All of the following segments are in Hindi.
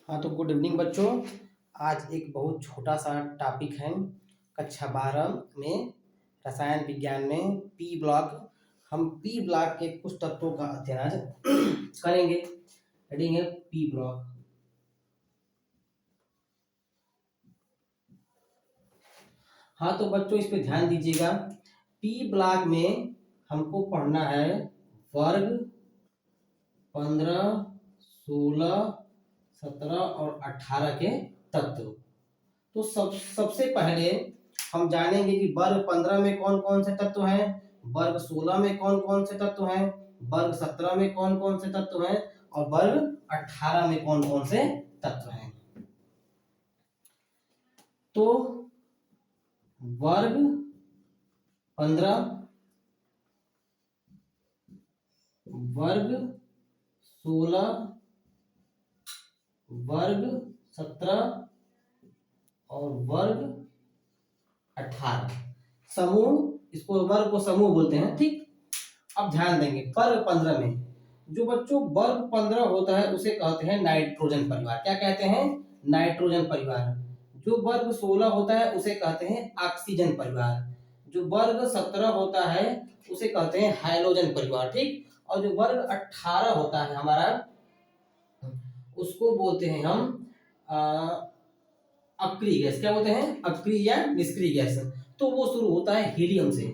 हाँ तो गुड इवनिंग बच्चों। आज एक बहुत छोटा सा टॉपिक है कक्षा 12 में रसायन विज्ञान में पी ब्लॉक। हम पी ब्लॉक के कुछ तत्वों का अध्ययन आज करेंगे। हेडिंग है पी ब्लॉक। हाँ तो बच्चों इस पे ध्यान दीजिएगा। पी ब्लॉक में हमको पढ़ना है वर्ग 15, 16, 17 और 18 के तत्व। तो सबसे पहले हम जानेंगे कि वर्ग 15 में कौन कौन से तत्व हैं, वर्ग 16 में कौन कौन से तत्व हैं, वर्ग 17 में कौन कौन से तत्व हैं और वर्ग 18 में कौन कौन से तत्व हैं। तो वर्ग 15, वर्ग 16, वर्ग 17 और वर्ग 18 समूह, इसको वर्ग को समूह बोलते हैं। ठीक, अब ध्यान देंगे वर्ग 15 में जो बच्चों वर्ग 15 होता है उसे कहते हैं नाइट्रोजन परिवार। क्या कहते हैं? नाइट्रोजन परिवार। जो वर्ग 16 होता है उसे कहते हैं ऑक्सीजन परिवार। जो वर्ग 17 होता है उसे कहते हैं हाइड्रोजन परिवार। ठीक, और जो वर्ग 18 होता है हमारा उसको बोलते हैं हम अक्रिय गैस। क्या बोलते हैं? अक्रिय या निष्क्रिय गैस। तो वो शुरू होता है हीलियम से।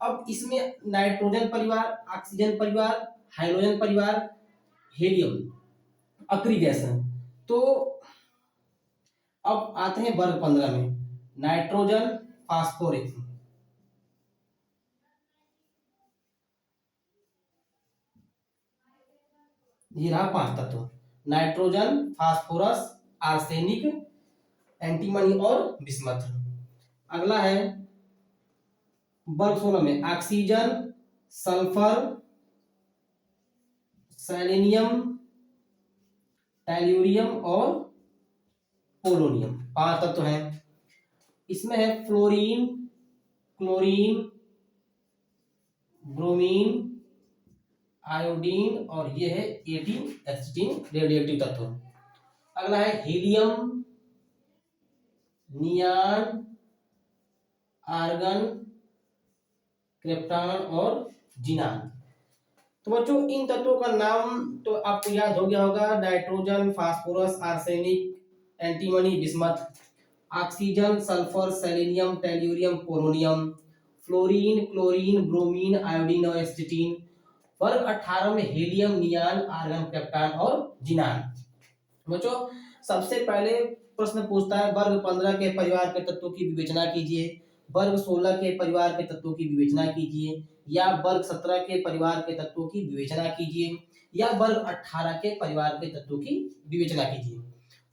अब इसमें नाइट्रोजन परिवार, ऑक्सीजन परिवार, हाइड्रोजन परिवार, हीलियम, अक्रिय गैस है। तो अब आते हैं वर्ग 15 में नाइट्रोजन, फास्फोरस। ये रहा 5 तत्व: नाइट्रोजन, फास्फोरस, आर्सेनिक, एंटीमनी और बिस्मथ। अगला है वर्ग 16 में ऑक्सीजन, सल्फर, सेलेनियम, टेल्यूरियम और पोलोनियम। 5 तत्व हैं। इसमें है फ्लोरीन, क्लोरीन, ब्रोमीन, आयोडीन और ये है 18 एसिटिन रेडियोएक्टिव तत्व। अगला है हीलियम, नियान, आर्गन, क्रिप्टॉन और जिनान। तो बच्चों इन तत्वों का नाम तो आपको याद हो गया होगा: nitrogen, phosphorus, arsenic, antimony, bismuth. Oxygen, sulphur, selenium, tellurium, polonium. Fluorine, chlorine, bromine, iodine और एसिटिन। वर्ग 18 में हीलियम, नियान, आर्गन, क्रिप्टॉन और जिनान। बच्चों सबसे पहले प्रश्न पूछता है वर्ग 15 के परिवार के तत्वों की विवेचना कीजिए, वर्ग 16 के परिवार के तत्वों की विवेचना कीजिए, या वर्ग 17 के परिवार के तत्वों की विवेचना कीजिए, या वर्ग 18 के परिवार के तत्वों की विवेचना कीजिए।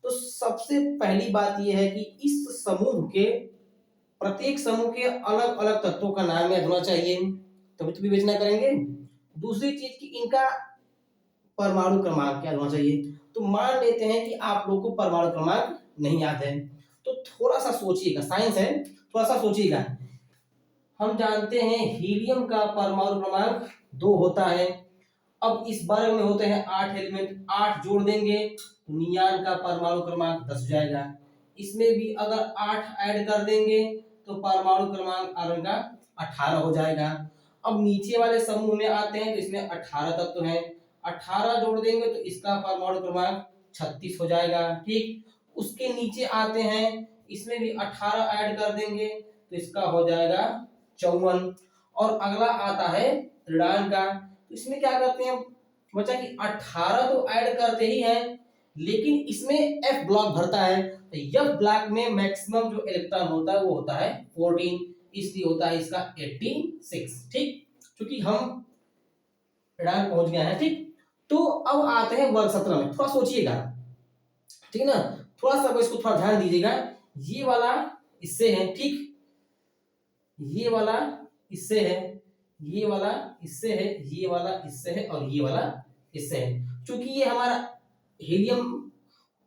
तो सबसे पहली बात यह है कि इस समूह के प्रत्येक समूह के अलग अलग तत्वों का नाम याद होना चाहिए, तभी तो विवेचना करेंगे। दूसरी चीज की इनका परमाणु क्रमांक याद होना चाहिए। तो मान लेते हैं कि आप लोगों को परमाणु क्रमांक नहीं याद है, तो थोड़ा सा सोचिएगा, साइंस है, थोड़ा सा सोचिएगा। हम जानते हैं हीलियम का परमाणु क्रमांक 2 होता है। अब इस वर्ग में होते हैं 8 एलिमेंट, 8 जोड़ देंगे तो नियान का परमाणु क्रमांक 10 हो जाएगा। इसमें भी अगर 8 ऐड कर देंगे तो परमाणु क्रमांक आर्गन का 18 हो जाएगा। अब नीचे वाले समूह में आते हैं तो इसमें 18 तत्व हैं, 18 जोड़ देंगे तो इसका परमाणु क्रमांक 36 हो जाएगा। ठीक, उसके नीचे आते हैं, इसमें भी 18 ऐड कर देंगे तो इसका हो जाएगा 54। और अगला आता है ऋणांक का, तो इसमें क्या करते हैं बच्चा कि 18 तो ऐड करते ही हैं, लेकिन इसमें एफ ब्लॉक भरता है। तो एफ ब्लॉक में मैक्सिमम जो इलेक्ट्रॉन होता है वो होता है 14, इसलिए होता है इसका 86। ठीक, क्योंकि हम ऋणांक पहुंच गया है। ठीक, तो अब आते हैं वर्ग 17 में। थोड़ा सोचिएगा, ठीक है ना, थोड़ा सा इसको थोड़ा ध्यान दीजिएगा। ये वाला इससे है, ठीक, ये वाला इससे है, ये वाला इससे है, ये वाला इससे है और ये वाला इससे है। क्योंकि ये हमारा हीलियम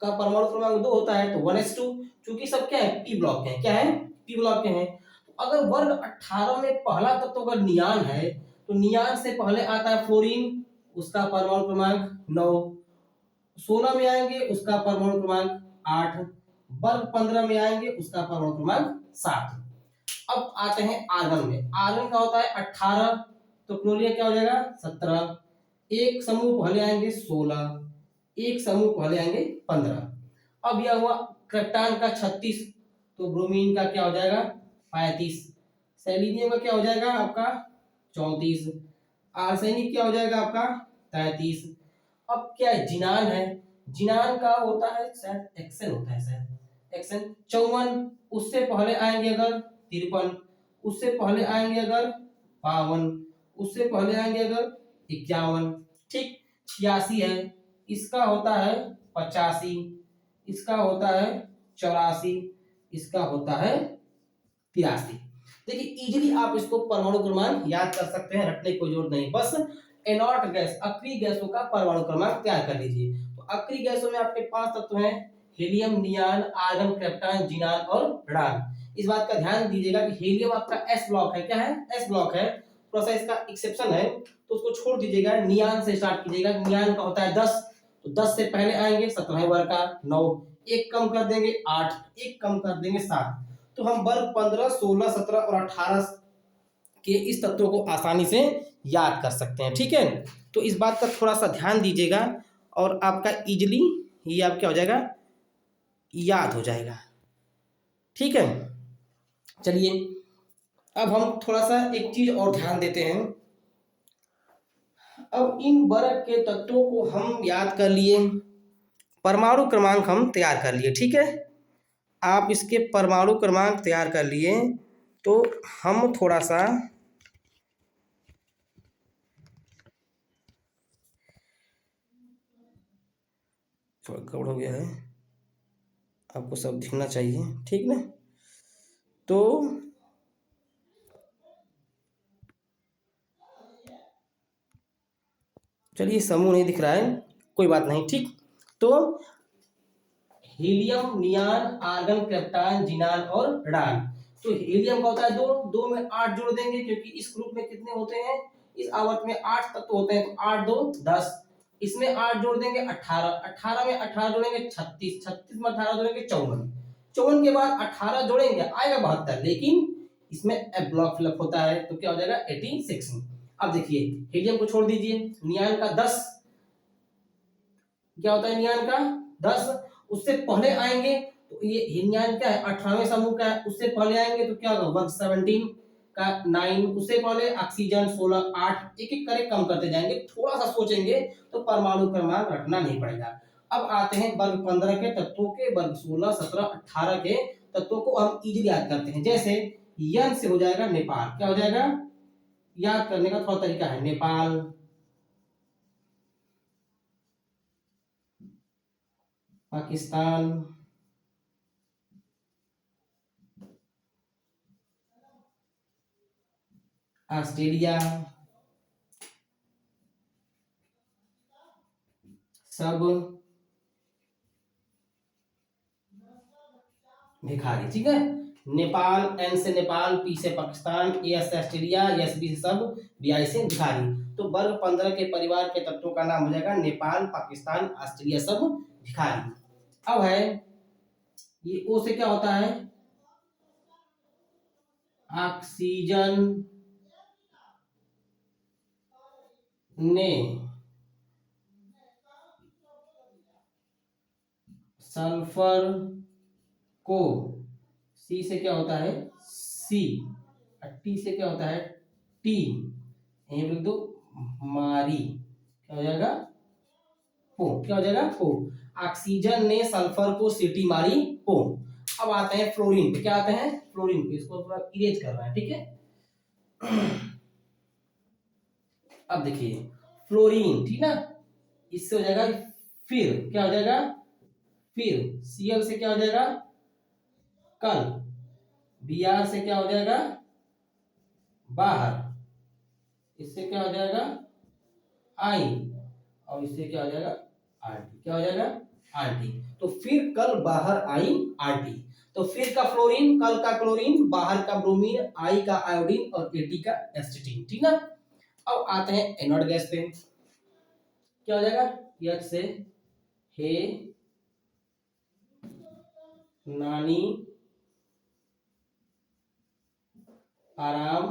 का परमाणु क्रमांक 2 होता है तो 1s2। क्योंकि सब क्या है? पी ब्लॉक के हैं। क्या है? पी ब्लॉक के हैं। तो अगर वर्ग 18 में पहला तत्व अगर नियान है तो नियान से पहले आता है फ्लोरीन, उसका परमाणु क्रमांक 9। 16 में आएंगे उसका परमाणु क्रमांक 8, वर्ग 15 में आएंगे उसका परमाणु क्रमांक 7। अब आते हैं आर्गन में। आर्गन का होता है 18, तो क्लोरीन क्या हो जाएगा 17, एक समूह पहले आएंगे 16, एक समूह पहले आएंगे 15। अब यह हुआ क्रिप्टॉन का 36, तो ब्रोमीन का क्या हो जाएगा 35, सेलेनियम का क्या हो जाएगा आपका 34, आर्सेनिक क्या हो जाएगा आपका 33। अब क्या है जिनान है, जिनान का होता है शायद एक्सन होता है, शायद एक्सन 54, उससे पहले आएंगे अगर 53, उससे पहले आएंगे अगर 52, उससे पहले आएंगे अगर 51, ठीक। 86 है, इसका होता है 85, इसका होता है 84, इसका होता है 83। देखिए इजीली आप इसको परमाणु क्रमांक याद कर सकते हैं, रटने की कोई जरूरत नहीं, बस एनॉट गैस अक्रिय गैसों का परमाणु क्रमांक तैयार कर लीजिए। तो अक्रिय गैसों में आपके 5 तत्व हैं, हीलियम, नियान, आर्गन, क्रिप्टॉन, जिनान और राडान। इस बात का ध्यान दीजिएगा कि हीलियम आपका एस ब्लॉक है, क्या है एस ब्लॉक है, थोड़ा सा इसका एक्सेप्शन है तो उसको छोड़ दीजिएगा, नियान से स्टार्ट कीजिएगा। नियान का होता है 10, तो 10 से पहले आएंगे 17वें वर्ग का 9, एक कम कर देंगे 8, एक कम कर देंगे 7, तो हम वर्ग 15, 16, 17 और 18 के इस तत्वों को आसानी से याद कर सकते हैं, ठीक है। तो इस बात का थोड़ा सा ध्यान दीजिएगा और आपका इजीली ये आप क्या हो जाएगा याद हो जाएगा, ठीक है। चलिए अब हम थोड़ा सा एक चीज और ध्यान देते हैं। अब इन वर्ग के तत्वों को हम याद कर लिए, परमाणु क्रमांक हम तैयार कर लिए, ठीक है। आप इसके परमाणु क्रमांक तैयार कर लिए, तो हम थोड़ा सा गड़बड़ हो गया है, आपको सब दिखना चाहिए, ठीक ना। तो चलिए समूह नहीं दिख रहा है, कोई बात नहीं, ठीक। तो हीलियम, नियान, आर्गन, क्रिप्टॉन, जिनान और राडान। तो हीलियम का होता है 2, 2 में 8 जोड़ देंगे क्योंकि इस ग्रुप में कितने होते हैं, इस आवर्त में 8 तत्व होते हैं, तो 8 2 10, इसमें 8 जोड़ देंगे 18, 18 में 18 जोड़ेंगे 36, 36 में 18 जोड़ेंगे 54, 54 के बाद 18 जोड़ेंगे आएगा 72, लेकिन इसमें एफ ब्लॉक फिलअप होता है तो क्या हो जाएगा 86। अब देखिए हीलियम को छोड़ दीजिए, नियान का 10, क्या होता है नियान का 10, उससे पहले आएंगे तो ये हिनियान क्या है 18वें समूह का है, उससे पहले आएंगे तो क्या होगा वर्ग 17 का 9, उससे पहले ऑक्सीजन 16, 8, एक एक करके कम करते जाएंगे, थोड़ा सा सोचेंगे तो परमाणु क्रमांक रखना नहीं पड़ेगा। अब आते हैं वर्ग 15 के तत्वों के, वर्ग 16, 17, 18 के तत्वों को हम इजीली याद करते हैं। जैसे यन से हो जाएगा नेपाल, क्या हो जाएगा, याद करने का थोड़ा तरीका है, नेपाल, पाकिस्तान, ऑस्ट्रेलिया, सब भिखारी, ठीक है। नेपाल, एन से नेपाल, पी से पाकिस्तान, ए से ऑस्ट्रेलिया, एस बी से सब, बीआई से भिखारी। तो वर्ग 15 के परिवार के तत्वों का नाम हो जाएगा नेपाल, पाकिस्तान, ऑस्ट्रेलिया, सब भिखारी। अब है ये ओ से क्या होता है ऑक्सीजन ने सल्फर को, सी से क्या होता है सी, टी से क्या होता है टी, यहीं लिख दो मारी, क्या हो जाएगा पो, क्या हो जाएगा पो। ऑक्सीजन ने सल्फर को सीटी मारी पो। अब आते हैं फ्लोरीन पे, क्या आते हैं फ्लोरीन पे, इसको थोड़ा इरेज कर रहा है, ठीक है। अब देखिए फ्लोरीन, ठीक ना, इससे हो जाएगा फिर, क्या हो जाएगा फिर, Cl से क्या हो जाएगा कल, Br से क्या हो जाएगा बाहर, इससे क्या हो जाएगा आई, और इससे क्या हो जाएगा आरटी, क्या हो जाएगा आरटी। तो फिर कल बाहर आई आरटी, तो फिर का फ्लोरीन, कल का क्लोरीन, बाहर का ब्रोमीन, आई का आयोडीन और एटी का एसिटिन, ठीक ना। अब आते हैं एनोड गैस पे, क्या हो जाएगा H से हे नानी आराम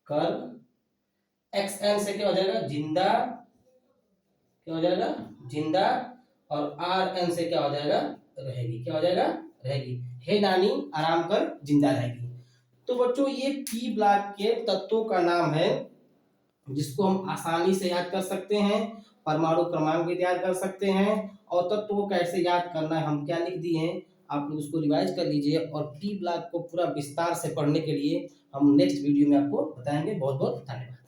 कर। एक्स एन से क्या हो जाएगा, जिंदा, क्या हो जाएगा, जिंदा, और आर एन से क्या हो जाएगा, रहेगी, क्या हो जाएगा, रहेगी। हे नानी आराम कर, जिंदा रहेगी। तो बच्चों ये पी ब्लॉक के तत्वों का नाम है जिसको हम आसानी से याद कर सकते हैं, परमाणु क्रमांक भी याद कर सकते हैं, और तत्व को कैसे याद करना है हम क्या लिख दिए हैं, आप लोग उसको रिवाइज कर लीजिए। और पी ब्लॉक को पूरा विस्तार से पढ़ने के लिए हम नेक्स्ट वीडियो में आपको बताएंगे। बहुत बहुत धन्यवाद।